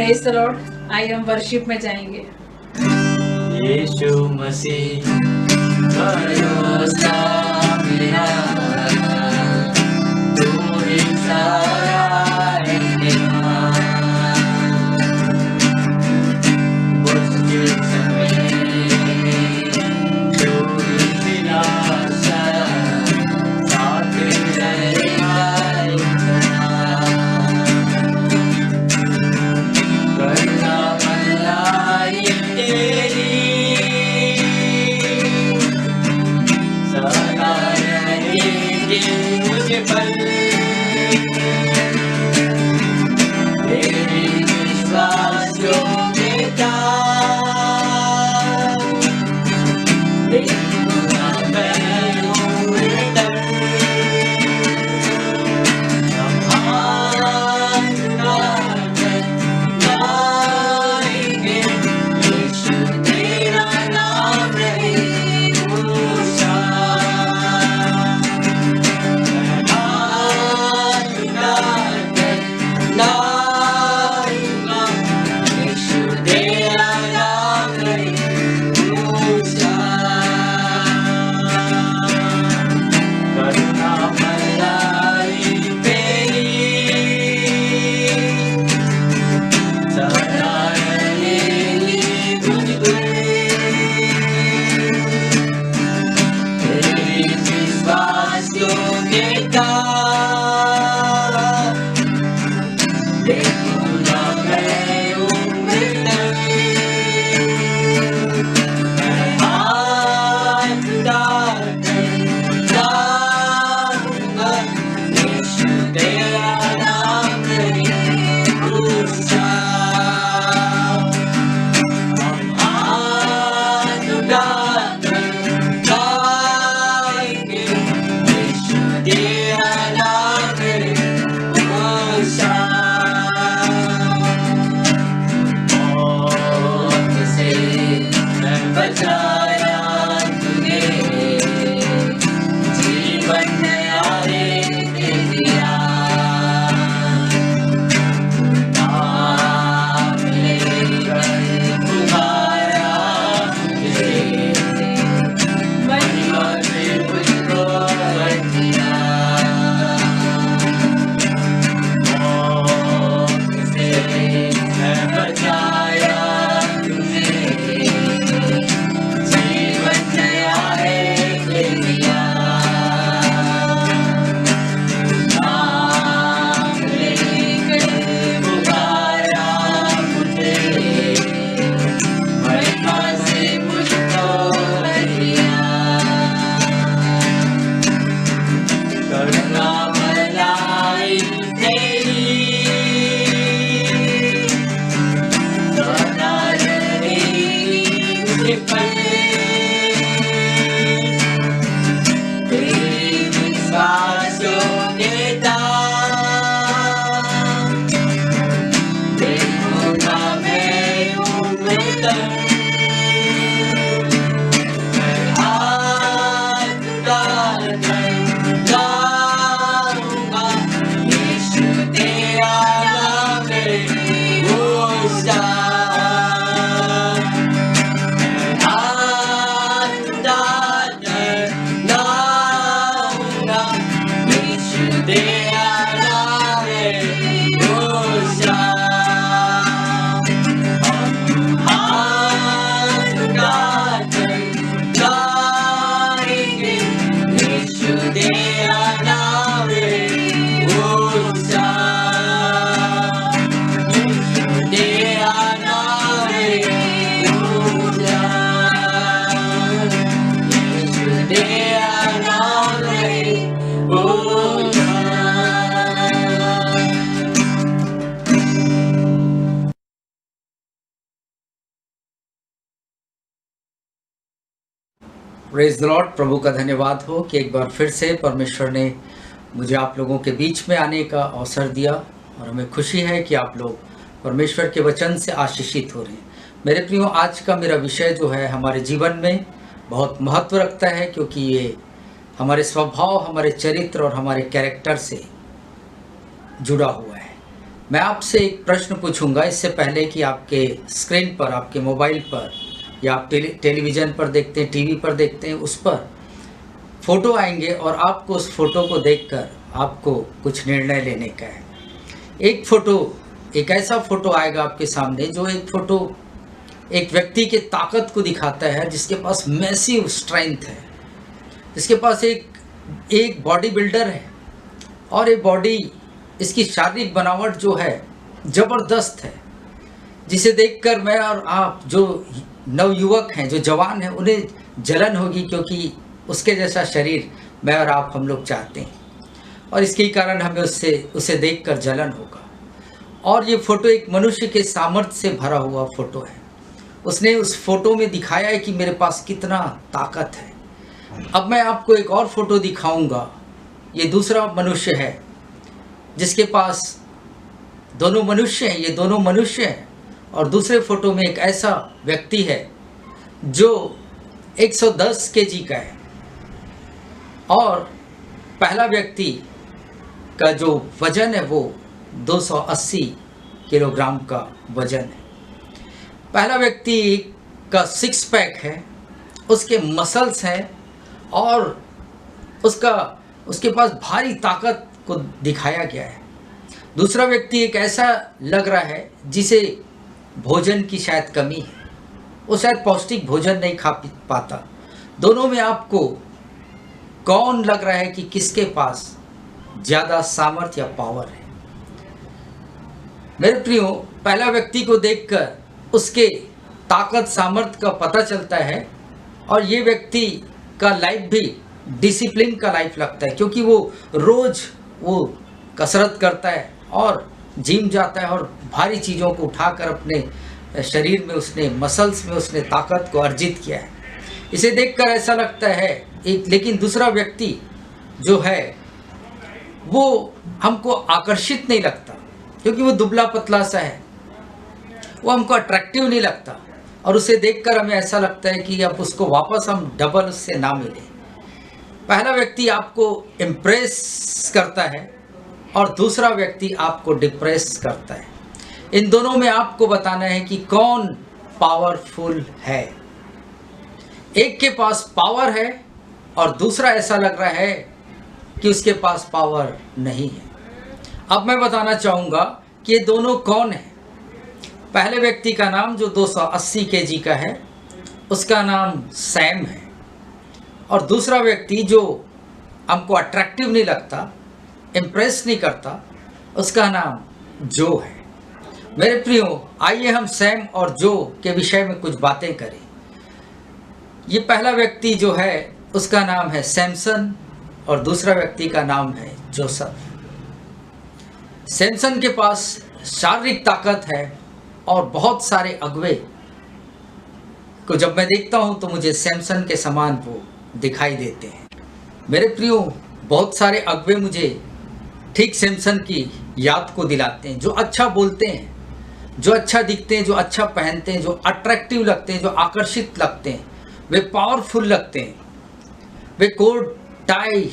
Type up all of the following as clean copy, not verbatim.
Praise the Lord. आइए हम worship में जाएंगे। यीशु मसीह भरोसा मेरा, तू ही सारा इम्तिहान। मुश्किल समय तू ही निराशा, साथ रहेगा इम्तिहान। करना भलाई तेरी, सदा रहेगी मुझ पर। तेरी विश्वास योग्यता देखूंगा मैं उम्र तक। गाएंगे यीशु तेरा नाम रहे ऊंचा। Praise the Lord. प्रभु का धन्यवाद हो कि एक बार फिर से परमेश्वर ने मुझे आप लोगों के बीच में आने का अवसर दिया और हमें खुशी है कि आप लोग परमेश्वर के वचन से आशीषित हो रहे हैं। मेरे प्रियो, आज का मेरा विषय जो है हमारे जीवन में बहुत महत्व रखता है, क्योंकि ये हमारे स्वभाव, हमारे चरित्र और हमारे कैरेक्टर से जुड़ा हुआ है। मैं आपसे एक प्रश्न पूछूंगा इससे पहले कि आपके स्क्रीन पर, आपके मोबाइल पर या आप टेलीविज़न पर देखते हैं, टीवी पर देखते हैं, उस पर फ़ोटो आएंगे और आपको उस फ़ोटो को देखकर आपको कुछ निर्णय लेने का है। एक फ़ोटो, एक ऐसा फ़ोटो आएगा आपके सामने जो एक फ़ोटो एक व्यक्ति के ताकत को दिखाता है, जिसके पास मैसिव स्ट्रेंथ है, जिसके पास एक बॉडी बिल्डर है और ये बॉडी, इसकी शारीरिक बनावट जो है ज़बरदस्त है, जिसे देखकर मैं और आप जो नवयुवक हैं, जो जवान हैं, उन्हें जलन होगी, क्योंकि उसके जैसा शरीर मैं और आप, हम लोग चाहते हैं और इसके कारण हमें उसे देखकर जलन होगा। और ये फ़ोटो एक मनुष्य के सामर्थ्य से भरा हुआ फ़ोटो है। उसने उस फ़ोटो में दिखाया है कि मेरे पास कितना ताकत है। अब मैं आपको एक और फ़ोटो दिखाऊंगा। ये दूसरा मनुष्य है जिसके पास दोनों मनुष्य हैं, ये दोनों मनुष्य हैं। और दूसरे फ़ोटो में एक ऐसा व्यक्ति है जो 110 केजी का है और पहला व्यक्ति का जो वज़न है वो 280 किलोग्राम का वज़न है। पहला व्यक्ति का 6 पैक है, उसके मसल्स हैं और उसके पास भारी ताकत को दिखाया गया है। दूसरा व्यक्ति एक ऐसा लग रहा है जिसे भोजन की शायद कमी है, वो शायद पौष्टिक भोजन नहीं खा पाता। दोनों में आपको कौन लग रहा है कि किसके पास ज़्यादा सामर्थ्य या पावर है? मेरे प्रियो, पहला व्यक्ति को देखकर उसके ताकत सामर्थ्य का पता चलता है और ये व्यक्ति का लाइफ भी डिसिप्लिन का लाइफ लगता है, क्योंकि वो रोज़ वो कसरत करता है और जिम जाता है और भारी चीज़ों को उठाकर अपने शरीर में, उसने मसल्स में उसने ताकत को अर्जित किया है। इसे देखकर ऐसा लगता है लेकिन दूसरा व्यक्ति जो है वो हमको आकर्षित नहीं लगता, क्योंकि वो दुबला पतला सा है, वो हमको अट्रैक्टिव नहीं लगता और उसे देखकर हमें ऐसा लगता है कि अब उसको वापस हम डबल उससे ना मिले। पहला व्यक्ति आपको इम्प्रेस करता है और दूसरा व्यक्ति आपको डिप्रेस करता है। इन दोनों में आपको बताना है कि कौन पावरफुल है। एक के पास पावर है और दूसरा ऐसा लग रहा है कि उसके पास पावर नहीं है। अब मैं बताना चाहूँगा कि ये दोनों कौन हैं। पहले व्यक्ति का नाम जो 280 केजी का है, उसका नाम सैम है और दूसरा व्यक्ति जो हमको अट्रैक्टिव नहीं लगता, इम्प्रेस नहीं करता, उसका नाम जो है। मेरे प्रियो, आइए हम सैम और जो के विषय में कुछ बातें करें। ये पहला व्यक्ति जो है उसका नाम है सैमसन और दूसरा व्यक्ति का नाम है जोसेफ। सैमसन के पास शारीरिक ताकत है और बहुत सारे अगवे को जब मैं देखता हूँ तो मुझे सैमसन के समान वो दिखाई देते हैं। मेरे प्रियो, बहुत सारे अगवे मुझे ठीक सैमसन की याद को दिलाते हैं, जो अच्छा बोलते हैं, जो अच्छा दिखते हैं, जो अच्छा पहनते हैं, जो अट्रैक्टिव लगते हैं, जो आकर्षित लगते हैं, वे पावरफुल लगते हैं। वे कोट टाई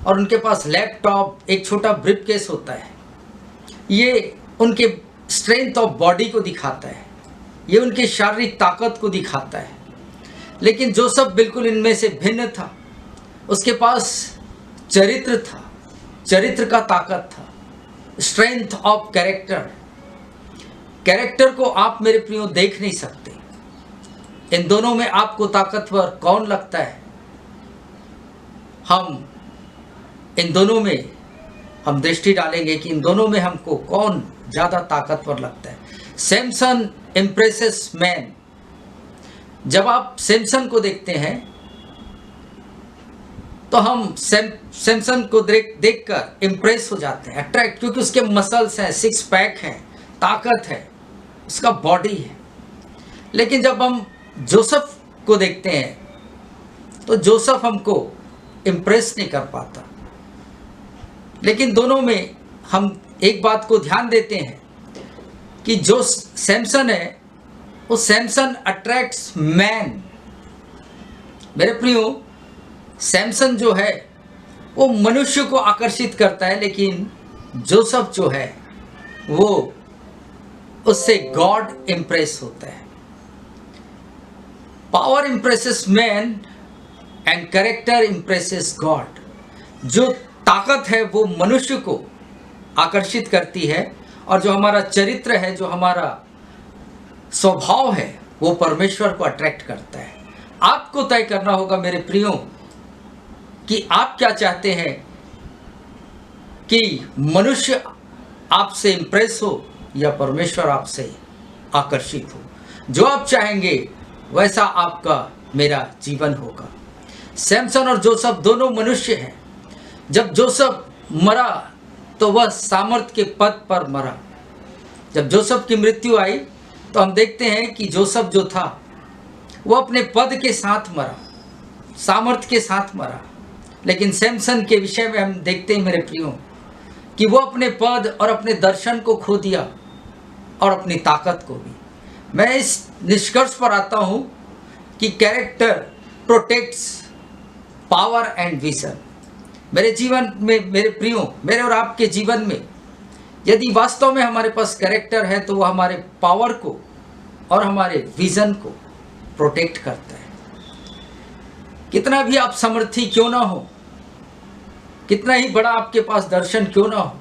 और उनके पास लैपटॉप, एक छोटा ब्रीफ केस होता है। ये उनके स्ट्रेंथ ऑफ बॉडी को दिखाता है, ये उनकी शारीरिक ताकत को दिखाता है। लेकिन जोसेफ बिल्कुल इनमें से भिन्न था। उसके पास चरित्र था, चरित्र का ताकत था, स्ट्रेंथ ऑफ कैरेक्टर। कैरेक्टर को आप मेरे प्रियो देख नहीं सकते। इन दोनों में आपको ताकतवर कौन लगता है? हम इन दोनों में हम दृष्टि डालेंगे कि इन दोनों में हमको कौन ज़्यादा ताकतवर लगता है। Samson impresses man. जब आप सैमसन को देखते हैं तो हम सैमसन को देखकर इम्प्रेस हो जाते हैं, अट्रैक्ट, क्योंकि उसके मसल्स हैं, 6 पैक हैं, ताकत है, उसका बॉडी है। लेकिन जब हम जोसेफ को देखते हैं तो जोसेफ हमको इम्प्रेस नहीं कर पाता। लेकिन दोनों में हम एक बात को ध्यान देते हैं कि जो सैमसन है वो सैमसन अट्रैक्ट्स मैन। मेरे प्रियो, सैमसन जो है वो मनुष्य को आकर्षित करता है, लेकिन जोसेफ जो है वो उससे गॉड इंप्रेस होता है। Power impresses man and character impresses God. जो ताकत है वो मनुष्य को आकर्षित करती है और जो हमारा चरित्र है, जो हमारा स्वभाव है, वो परमेश्वर को अट्रैक्ट करता है। आपको तय करना होगा मेरे प्रियो कि आप क्या चाहते हैं, कि मनुष्य आपसे इंप्रेस हो या परमेश्वर आपसे आकर्षित हो। जो आप चाहेंगे वैसा आपका मेरा जीवन होगा। सैमसन और जोसेफ दोनों मनुष्य हैं। जब जोसेफ मरा तो वह सामर्थ के पद पर मरा। जब जोसेफ की मृत्यु आई तो हम देखते हैं कि जोसेफ जो था वो अपने पद के साथ मरा, सामर्थ के साथ मरा। लेकिन सैमसन के विषय में हम देखते हैं मेरे प्रियो कि वो अपने पद और अपने दर्शन को खो दिया और अपनी ताकत को भी। मैं इस निष्कर्ष पर आता हूँ कि character protects power and vision. मेरे जीवन में मेरे प्रियो, मेरे और आपके जीवन में यदि वास्तव में हमारे पास कैरेक्टर है तो वो हमारे पावर को और हमारे विजन को प्रोटेक्ट करता है। कितना भी आप समर्थी क्यों ना हो, कितना ही बड़ा आपके पास दर्शन क्यों ना हो,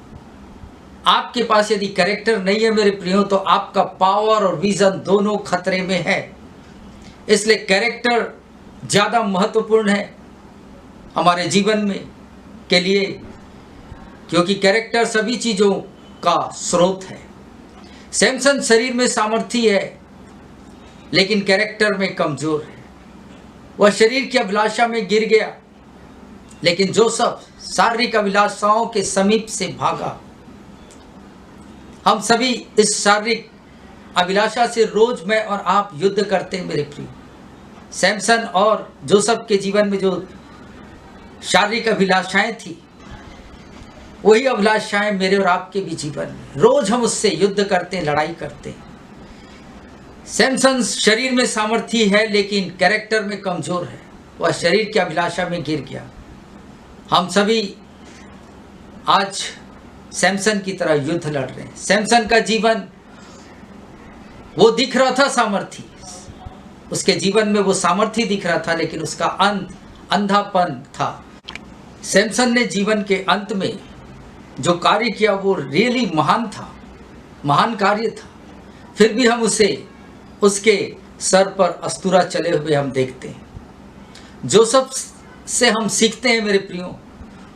आपके पास यदि कैरेक्टर नहीं है मेरे प्रियो तो आपका पावर और विजन दोनों खतरे में है। इसलिए कैरेक्टर ज़्यादा महत्वपूर्ण है हमारे जीवन में के लिए, क्योंकि कैरेक्टर सभी चीज़ों का स्रोत है। सैमसन शरीर में सामर्थी है लेकिन कैरेक्टर में कमजोर है। वह शरीर की अभिलाषा में गिर गया, लेकिन जोसेफ शारीरिक अभिलाषाओं के समीप से भागा। हम सभी इस शारीरिक अभिलाषा से रोज मैं और आप युद्ध करते हैं मेरे प्रिय। सैमसन और जोसेफ के जीवन में जो शारीरिक अभिलाषाएं थी, वही अभिलाषाएं मेरे और आपके भी जीवन में रोज हम उससे युद्ध करते हैं, लड़ाई करते हैं। सैमसन शरीर में सामर्थी है लेकिन कैरेक्टर में कमजोर है। वह शरीर की अभिलाषा में गिर गया। हम सभी आज सैमसन की तरह युद्ध लड़ रहे हैं। सैमसन का जीवन वो दिख रहा था सामर्थी, उसके जीवन में वो सामर्थी दिख रहा था, लेकिन उसका अंत अंधापन था। सैमसन ने जीवन के अंत में जो कार्य किया वो रियली महान था, महान कार्य था। फिर भी हम उसे उसके सर पर अस्तूरा चले हुए हम देखते हैं। जोसेफ से हम सीखते हैं मेरे प्रियो,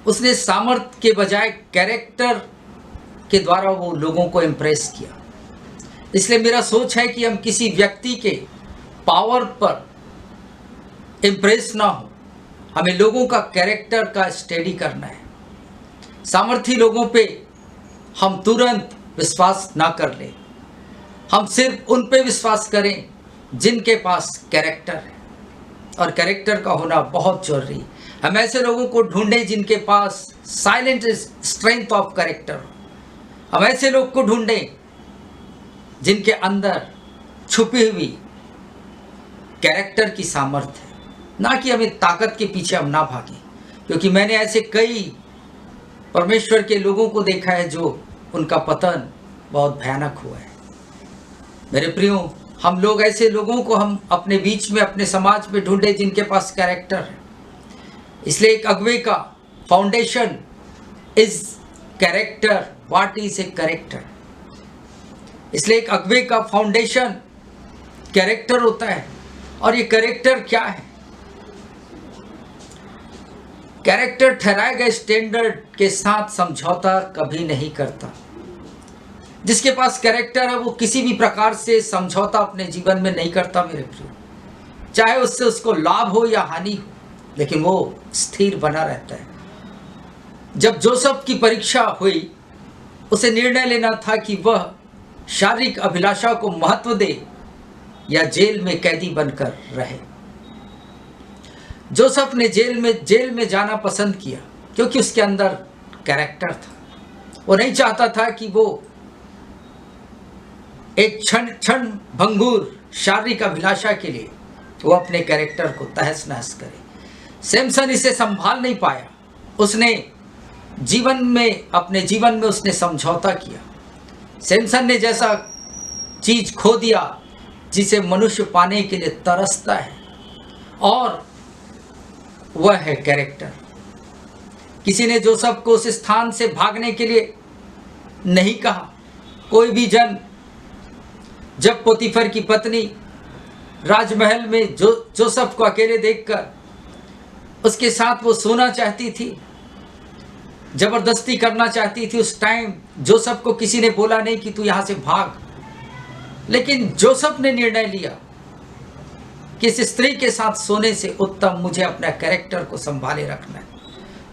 उसने सामर्थ्य के बजाय कैरेक्टर के द्वारा वो लोगों को इम्प्रेस किया। इसलिए मेरा सोच है कि हम किसी व्यक्ति के पावर पर इम्प्रेस ना हो, हमें लोगों का कैरेक्टर का स्टडी करना है। सामर्थी लोगों पे हम तुरंत विश्वास ना कर लें, हम सिर्फ उन पे विश्वास करें जिनके पास कैरेक्टर है, और कैरेक्टर का होना बहुत जरूरी। हम ऐसे लोगों को ढूंढें जिनके पास साइलेंट स्ट्रेंथ ऑफ कैरेक्टर हो। हम ऐसे लोग को ढूंढें जिनके अंदर छुपी हुई कैरेक्टर की सामर्थ्य है, ना कि हमें ताकत के पीछे हम ना भागें। क्योंकि मैंने ऐसे कई परमेश्वर के लोगों को देखा है जो उनका पतन बहुत भयानक हुआ है। मेरे प्रियो, हम लोग ऐसे लोगों को हम अपने बीच में, अपने समाज में ढूंढे जिनके पास कैरेक्टर है। इसलिए एक अगुवे का foundation is character. What is a character? इसलिए एक अगुवे का फाउंडेशन कैरेक्टर होता है। और ये कैरेक्टर क्या है? कैरेक्टर ठहराए गए स्टैंडर्ड के साथ समझौता कभी नहीं करता। जिसके पास कैरेक्टर है वो किसी भी प्रकार से समझौता अपने जीवन में नहीं करता मेरे प्रिय, चाहे उससे उसको लाभ हो या हानि हो, लेकिन वो स्थिर बना रहता है। जब जोसेफ की परीक्षा हुई, उसे निर्णय लेना था कि वह शारीरिक अभिलाषा को महत्व दे या जेल में कैदी बनकर रहे। जोसेफ ने जेल में जाना पसंद किया क्योंकि उसके अंदर कैरेक्टर था। वो नहीं चाहता था कि वो एक क्षण भंगुर शारीरिक अभिलाषा के लिए वो अपने कैरेक्टर को तहस नहस करे। सैमसन इसे संभाल नहीं पाया। उसने अपने जीवन में उसने समझौता किया। सैमसन ने जैसा चीज खो दिया जिसे मनुष्य पाने के लिए तरसता है, और वह है कैरेक्टर। किसी ने जोसेफ को उस स्थान से भागने के लिए नहीं कहा। कोई भी जन जब पोतीफर की पत्नी राजमहल में जोसेफ को अकेले देखकर उसके साथ वो सोना चाहती थी, जबरदस्ती करना चाहती थी, उस टाइम जोसेफ को किसी ने बोला नहीं कि तू यहां से भाग। लेकिन जोसेफ ने निर्णय लिया कि इस स्त्री के साथ सोने से उत्तम मुझे अपना कैरेक्टर को संभाले रखना है।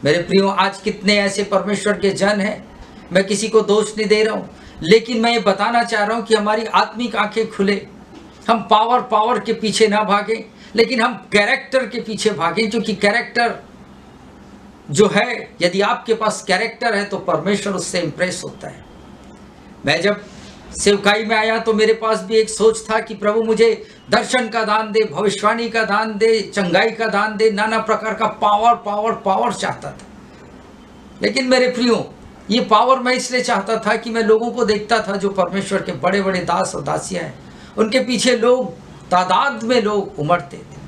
मेरे प्रियो, आज कितने ऐसे परमेश्वर के जन हैं, मैं किसी को दोष नहीं दे रहा हूं, लेकिन मैं ये बताना चाह रहा हूं कि हमारी आत्मिक आंखें खुले, हम पावर के पीछे ना भागें, लेकिन हम कैरेक्टर के पीछे भागें। क्योंकि कैरेक्टर जो है, यदि आपके पास कैरेक्टर है तो परमेश्वर उससे इंप्रेस होता है। मैं जब सेवकाई में आया तो मेरे पास भी एक सोच था कि प्रभु मुझे दर्शन का दान दे, भविष्यवाणी का दान दे, चंगाई का दान दे, नाना प्रकार का पावर चाहता था। लेकिन मेरे प्रियो, ये पावर मैं इसलिए चाहता था कि मैं लोगों को देखता था जो परमेश्वर के बड़े बड़े दास और दासियां हैं, उनके पीछे लोग, तादाद में लोग उमड़ते थे।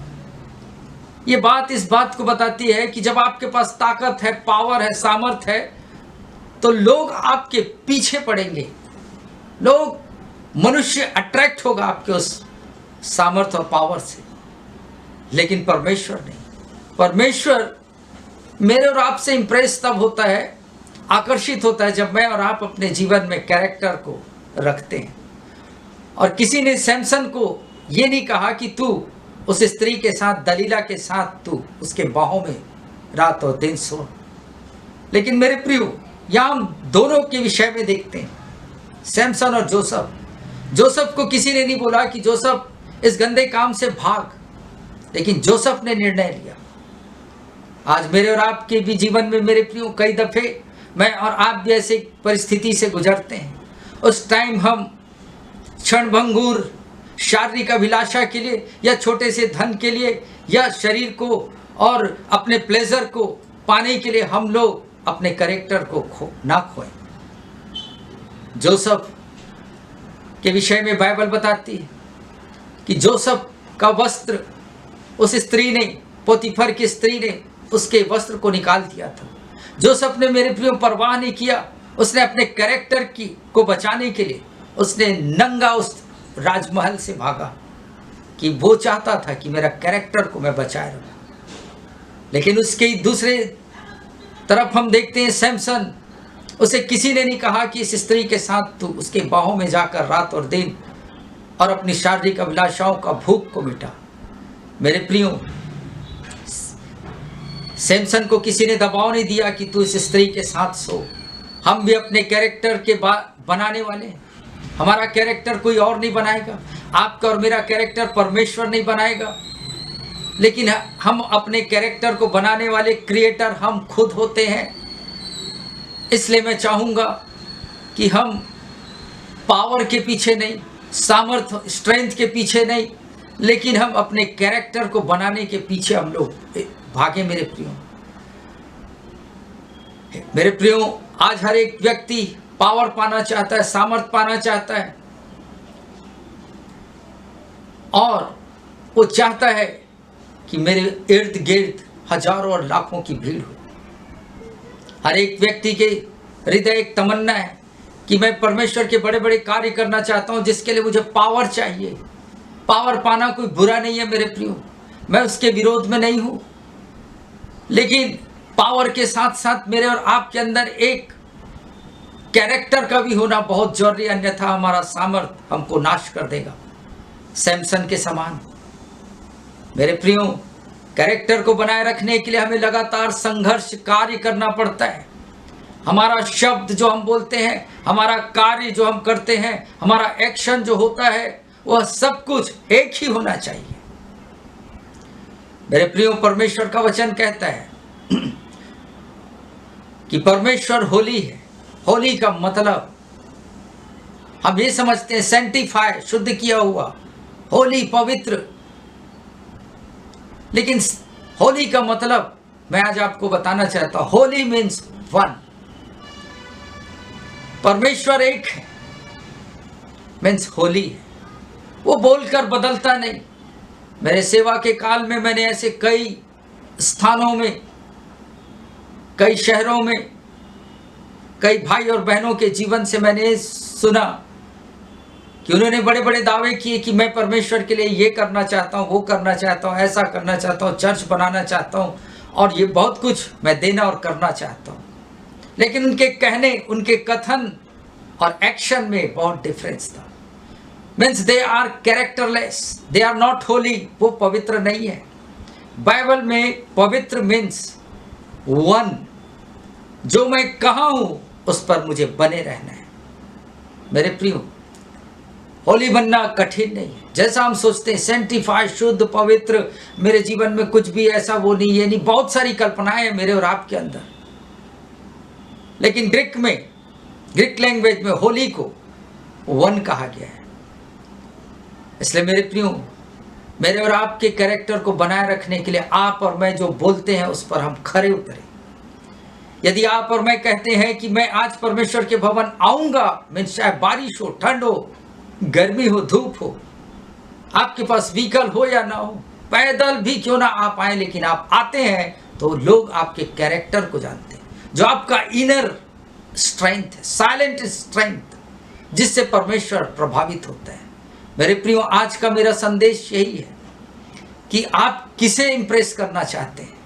ये बात इस बात को बताती है कि जब आपके पास ताकत है, पावर है, सामर्थ है, तो लोग आपके पीछे पड़ेंगे, लोग, मनुष्य अट्रैक्ट होगा आपके उस सामर्थ्य और पावर से। लेकिन परमेश्वर नहीं। परमेश्वर मेरे और आपसे इंप्रेस तब होता है, आकर्षित होता है, जब मैं और आप अपने जीवन में कैरेक्टर को रखते हैं। और किसी ने सैमसन को ये नहीं कहा कि तू उस स्त्री के साथ, दलीला के साथ, तू उसके बाहों में रात और दिन सो। लेकिन मेरे प्रियो, यहां हम दोनों के विषय में देखते हैं, सैमसन और जोसेफ। जोसेफ को किसी ने नहीं बोला कि जोसेफ इस गंदे काम से भाग, लेकिन जोसेफ ने निर्णय लिया। आज मेरे और आपके भी जीवन में मेरे प्रियो, कई दफे मैं और आप भी ऐसे परिस्थिति से गुजरते हैं। उस टाइम हम क्षणभंगुर शारीरिक अभिलाषा के लिए, या छोटे से धन के लिए, या शरीर को और अपने प्लेजर को पाने के लिए हम लोग अपने कैरेक्टर को ना खोएं। जोसेफ के विषय में बाइबल बताती है कि जोसेफ का वस्त्र उस स्त्री ने, पोतीफर की स्त्री ने उसके वस्त्र को निकाल दिया था। जोसेफ ने मेरे प्रियो परवाह नहीं किया, उसने अपने कैरेक्टर को बचाने के लिए उसने नंगा उस राजमहल से भागा, कि वो चाहता था कि मेरा कैरेक्टर को मैं बचाए रखूं। लेकिन उसके दूसरे तरफ हम देखते हैं सैमसन, उसे किसी ने नहीं कहा कि इस स्त्री के साथ तू उसके बाहों में जाकर रात और दिन और अपनी शारीरिक अभिलाषाओं का भूख को मिटा। मेरे प्रियो, सैमसन को किसी ने दबाव नहीं दिया कि तू इस स्त्री के साथ सो। हम भी अपने कैरेक्टर के बनाने वाले हैं। हमारा कैरेक्टर कोई और नहीं बनाएगा, आपका और मेरा कैरेक्टर परमेश्वर नहीं बनाएगा, लेकिन हम अपने कैरेक्टर को बनाने वाले क्रिएटर हम खुद होते हैं। इसलिए मैं चाहूँगा कि हम पावर के पीछे नहीं, सामर्थ्य, स्ट्रेंथ के पीछे नहीं, लेकिन हम अपने कैरेक्टर को बनाने के पीछे हम लोग भागे। मेरे प्रियो, आज हर एक व्यक्ति पावर पाना चाहता है, सामर्थ्य पाना चाहता है, और वो चाहता है कि मेरे इर्द गिर्द हजारों और लाखों की भीड़ हो। हर एक व्यक्ति के हृदय एक तमन्ना है कि मैं परमेश्वर के बड़े बड़े कार्य करना चाहता हूं, जिसके लिए मुझे पावर चाहिए। पावर पाना कोई बुरा नहीं है मेरे प्रियो, मैं उसके विरोध में नहीं हूं, लेकिन पावर के साथ साथ मेरे और आपके अंदर एक कैरेक्टर का भी होना बहुत जरूरी, अन्यथा हमारा सामर्थ्य हमको नाश कर देगा, सैमसन के समान। मेरे प्रियो, कैरेक्टर को बनाए रखने के लिए हमें लगातार संघर्ष कार्य करना पड़ता है। हमारा शब्द जो हम बोलते हैं, हमारा कार्य जो हम करते हैं, हमारा एक्शन जो होता है, वह सब कुछ एक ही होना चाहिए। मेरे प्रियो, परमेश्वर का वचन कहता है कि परमेश्वर होली है। होली का मतलब हम ये समझते हैं सेंटिफाई, शुद्ध किया हुआ, होली, पवित्र। लेकिन होली का मतलब मैं आज आपको बताना चाहता हूं, होली मीन्स वन। परमेश्वर एक है, मीन्स होली है, वो बोलकर बदलता नहीं। मेरे सेवा के काल में मैंने ऐसे कई स्थानों में, कई शहरों में, कई भाई और बहनों के जीवन से मैंने सुना कि उन्होंने बड़े बड़े दावे किए कि मैं परमेश्वर के लिए ये करना चाहता हूँ, वो करना चाहता हूँ, ऐसा करना चाहता हूँ, चर्च बनाना चाहता हूँ और ये बहुत कुछ मैं देना और करना चाहता हूँ। लेकिन उनके कहने, उनके कथन और एक्शन में बहुत डिफरेंस था। Means they are characterless, they are not holy, वो पवित्र नहीं है। बाइबल में पवित्र मीन्स वन, जो मैं कहाँ हूँ उस पर मुझे बने रहना है। मेरे प्रियो, होली बनना कठिन नहीं है जैसा हम सोचते हैं। सेंटिफाइड, शुद्ध, पवित्र, मेरे जीवन में कुछ भी ऐसा वो नहीं, ये नहीं, बहुत सारी कल्पनाएं हैं मेरे और आपके अंदर। लेकिन ग्रीक लैंग्वेज में होली को वन कहा गया है। इसलिए मेरे प्रियो, मेरे और आपके कैरेक्टर को बनाए रखने के लिए आप और मैं जो बोलते हैं उस पर हम खरे उतरे। यदि आप और मैं कहते हैं कि मैं आज परमेश्वर के भवन आऊंगा, मीन्स चाहे बारिश हो, ठंड हो, गर्मी हो, धूप हो, आपके पास व्हीकल हो या ना हो, पैदल भी क्यों ना आप आए, लेकिन आप आते हैं तो लोग आपके कैरेक्टर को जानते हैं, जो आपका इनर स्ट्रेंथ है, साइलेंट स्ट्रेंथ, जिससे परमेश्वर प्रभावित होता है। मेरे प्रियो, आज का मेरा संदेश यही है कि आप किसे इंप्रेस करना चाहते हैं,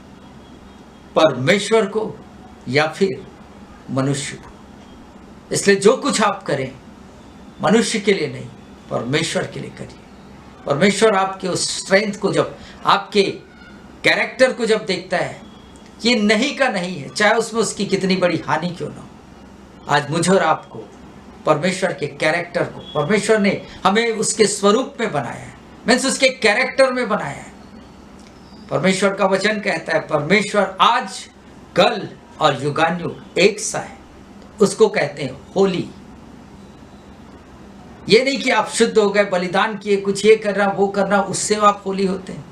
परमेश्वर को या फिर मनुष्य को। इसलिए जो कुछ आप करें मनुष्य के लिए नहीं, परमेश्वर के लिए करिए। परमेश्वर आपके उस स्ट्रेंथ को, जब आपके कैरेक्टर को जब देखता है, ये नहीं का नहीं है, चाहे उसमें उसकी कितनी बड़ी हानि क्यों ना हो। आज मुझे और आपको परमेश्वर के कैरेक्टर को, परमेश्वर ने हमें उसके स्वरूप में बनाया है, मीन्स उसके कैरेक्टर में बनाया है। परमेश्वर का वचन कहता है परमेश्वर आज, कल और युगानुयुग एक सा है, उसको कहते हैं होली। ये नहीं कि आप शुद्ध हो गए, बलिदान किए, कुछ ये करना वो करना, उससे आप होली होते हैं,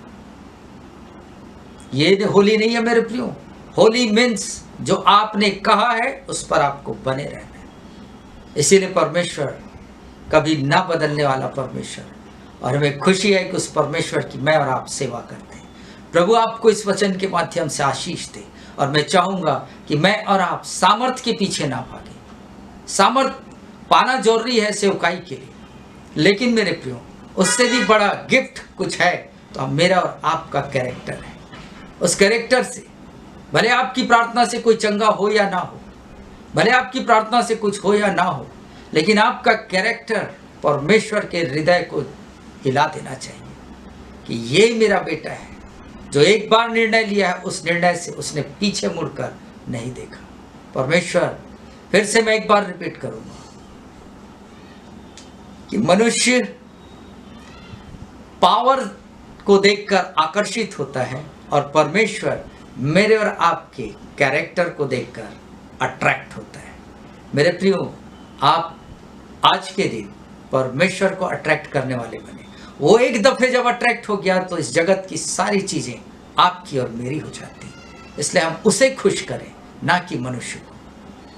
ये होली नहीं है मेरे प्रियो। होली मीन्स जो आपने कहा है उस पर आपको बने रहना है। इसीलिए परमेश्वर कभी ना बदलने वाला परमेश्वर, और हमें खुशी है कि उस परमेश्वर की मैं और आप सेवा करते हैं। प्रभु आपको इस वचन के माध्यम से आशीष दे, और मैं चाहूंगा कि मैं और आप सामर्थ के पीछे ना भागे। सामर्थ पाना जरूरी है सेवकाई के लिए, लेकिन मेरे प्रियो, उससे भी बड़ा गिफ्ट कुछ है, तो मेरा और आपका कैरेक्टर है। उस कैरेक्टर से, भले आपकी प्रार्थना से कोई चंगा हो या ना हो, भले आपकी प्रार्थना से कुछ हो या ना हो, लेकिन आपका कैरेक्टर परमेश्वर के हृदय को हिला देना चाहिए कि ये मेरा बेटा है, जो एक बार निर्णय लिया है, उस निर्णय से उसने पीछे मुड़कर नहीं देखा। परमेश्वर, फिर से मैं एक बार रिपीट करूंगा कि मनुष्य पावर को देखकर आकर्षित होता है, और परमेश्वर मेरे और आपके कैरेक्टर को देखकर अट्रैक्ट होता है। मेरे प्रियो, आप आज के दिन परमेश्वर को अट्रैक्ट करने वाले बने। वो एक दफे जब अट्रैक्ट हो गया तो इस जगत की सारी चीजें आपकी और मेरी हो जाती। इसलिए हम उसे खुश करें, ना कि मनुष्य को।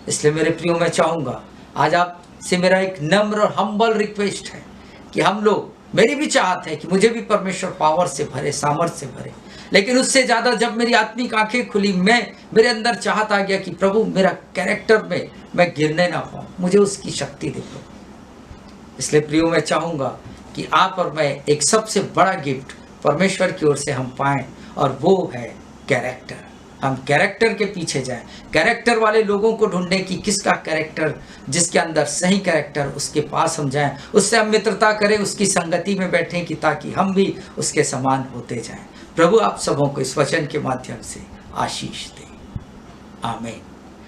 इसलिए मेरे प्रियो, मैं चाहूंगा आज आपसे मेरा एक नम्र और हम्बल रिक्वेस्ट है कि हम लोग, मेरी भी चाहत है कि मुझे भी परमेश्वर पावर से भरे, सामर्थ से भरे, लेकिन उससे ज़्यादा जब मेरी आत्मिक आंखें खुली, मेरे अंदर चाहत आ गया कि प्रभु मेरा कैरेक्टर में मैं गिरने ना पाऊँ, मुझे उसकी शक्ति दे दो। इसलिए प्रियो, मैं चाहूँगा कि आप और मैं एक सबसे बड़ा गिफ्ट परमेश्वर की ओर से हम पाएँ, और वो है कैरेक्टर। हम कैरेक्टर के पीछे जाएं, कैरेक्टर वाले लोगों को ढूंढें कि किसका कैरेक्टर, जिसके अंदर सही कैरेक्टर, उसके पास हम जाएं, उससे हम मित्रता करें, उसकी संगति में बैठें, कि ताकि हम भी उसके समान होते जाएं। प्रभु आप सबों को इस वचन के माध्यम से आशीष दे, आमीन।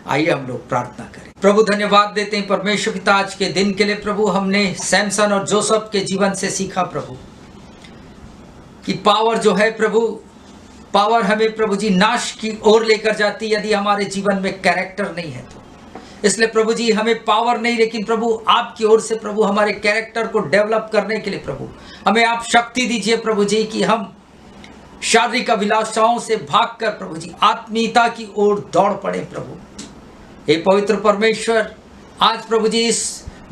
आइए हम लोग प्रार्थना करें। प्रभु धन्यवाद देते हैं परमेश्वर पिता आज के दिन के लिए। प्रभु हमने सैमसन और जोसेफ के जीवन से सीखा प्रभु कि पावर जो है प्रभु, पावर हमें प्रभु जी नाश की ओर लेकर जाती यदि हमारे जीवन में कैरेक्टर नहीं है तो। इसलिए प्रभु जी हमें पावर नहीं, लेकिन प्रभु आपकी ओर से प्रभु हमारे कैरेक्टर को डेवलप करने के लिए प्रभु हमें आप शक्ति दीजिए प्रभु जी, कि हम शारीरिक अभिलाषाओं से भागकर प्रभु जी आत्मीयता की ओर दौड़ पड़े प्रभु। हे पवित्र परमेश्वर, आज प्रभु जी इस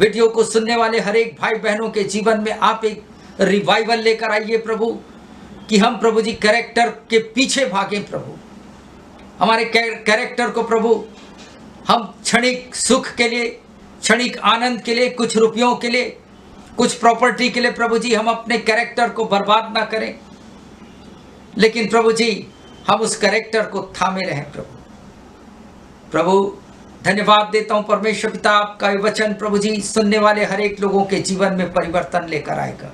वीडियो को सुनने वाले हर एक भाई बहनों के जीवन में आप एक रिवाइवल लेकर आइए प्रभु, कि हम प्रभु जी कैरेक्टर के पीछे भागें प्रभु। हमारे कैरेक्टर को प्रभु हम क्षणिक सुख के लिए, क्षणिक आनंद के लिए, कुछ रुपयों के लिए, कुछ प्रॉपर्टी के लिए प्रभु जी हम अपने कैरेक्टर को बर्बाद ना करें, लेकिन प्रभु जी हम उस कैरेक्टर को थामे रहें प्रभु। प्रभु धन्यवाद देता हूं परमेश्वर पिता, आपका ये वचन प्रभु जी सुनने वाले हर एक लोगों के जीवन में परिवर्तन लेकर आएगा।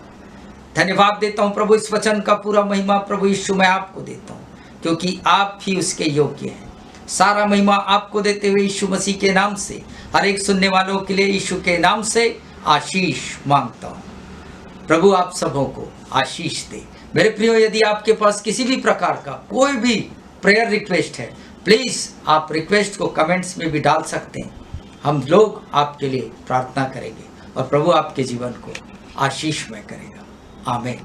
धन्यवाद देता हूं प्रभु, इस वचन का पूरा महिमा प्रभु यीशु मैं आपको देता हूं, क्योंकि आप ही उसके योग्य हैं। सारा महिमा आपको देते हुए यीशु मसीह के नाम से हर एक सुनने वालों के लिए यीशु के नाम से आशीष मांगता हूं। प्रभु आप सबों को आशीष दे। मेरे प्रियो, यदि आपके पास किसी भी प्रकार का कोई भी प्रेयर रिक्वेस्ट है, प्लीज आप रिक्वेस्ट को कमेंट्स में भी डाल सकते हैं। हम लोग आपके लिए प्रार्थना करेंगे और प्रभु आपके जीवन को आशीषमय करेगा। आमीन।